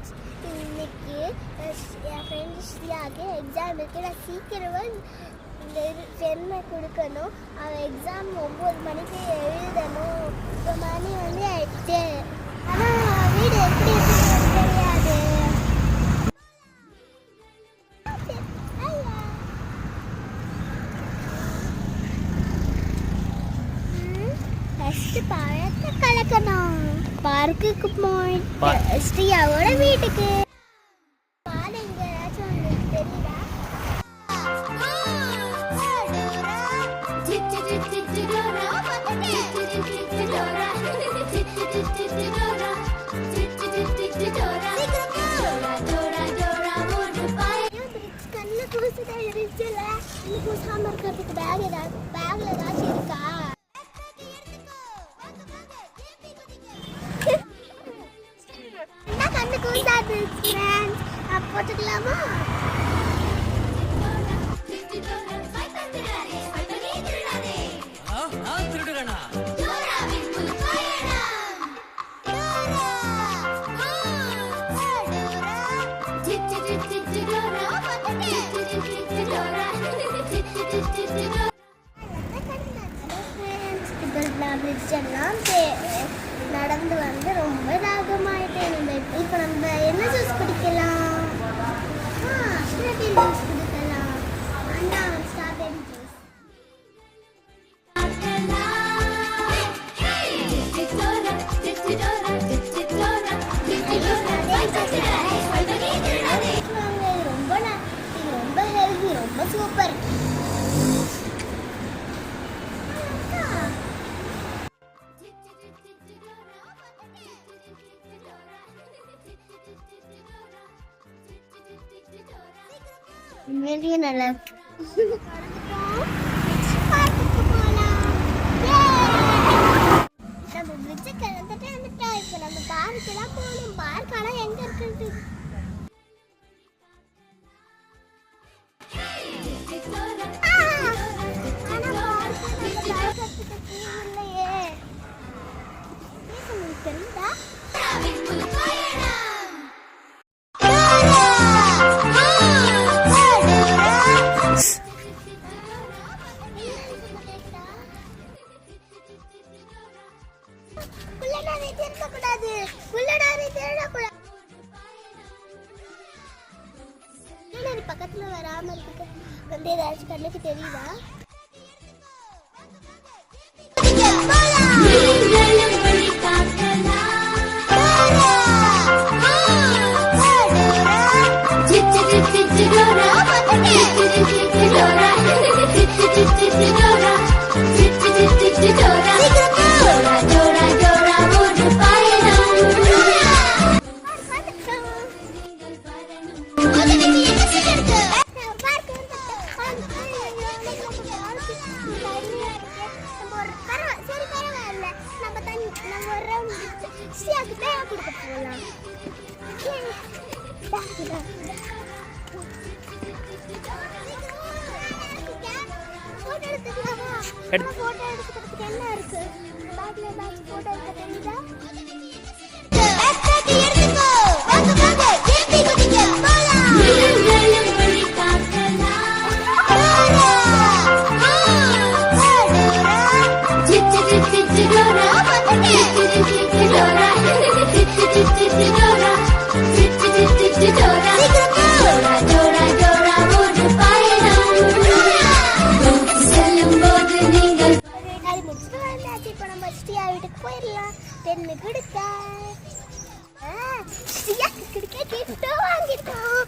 Friends, இன்னைக்கு என் friend ஸ்ரீயாவுக்கு exam இருக்குது. நான் சீக்கிரமாக இந்த பெண்ணை கொடுக்கணும். அவள் எக்ஸாம் 9 மணிக்கு எழுதணும். இப்போ மணி வந்து 8. ஆனால் வீடு எப்படி இருக்குன்னு தெரியாது. ஃபஸ்ட்டு பழத்தை கலக்கணும். பார்க்குக்கு போய் ஸ்ரீயாவோட வீட்டுக்கு பாருங்க. ஏதாச்சும் உங்களுக்கு தெரியுதா? கண்ணு கூசுதான் இருந்துச்சுல. இன்னும் கூசாம இருக்கிறதுக்கு பேக்ல ஏதாச்சும் இருக்கா? கண்ணு கூசாது போட்டுக்கலாமா? நடந்து வந்து ரொம்ப தாகமாயிட்டேன். இப்போ நம்ம என்ன ஜூஸ் குடிக்கலாம்? ஸ்ட்ராபெரி ஜூஸ் குடிக்கலாம். அண்ணா ஸ்ட்ராபெரி ஜூஸ். ரொம்ப ஹெல்தி, ரொம்ப சூப்பர். நல்லா நம்ம பிரிட்ஜை கிளந்துட்டு வந்துட்டோம். இப்போ நம்ம பார்க்கெல்லாம் போகணும். பார்க் ஆனால் எங்க இருக்குது? பக்கத்துல வராம இருக்கு. வந்து ஏதாச்சும் கண்ணுக்கு தெரியுதா? போட்டோ எடுக்கிறதுக்கு என்ன இருக்கு? பேக்ல ஏதாச்சும் போட்டோ எடுக்க தெரியுதா? போயிடலாம். பெண்ணு கொடுக்க கிஃப்ட் வாங்கிட்டோம்.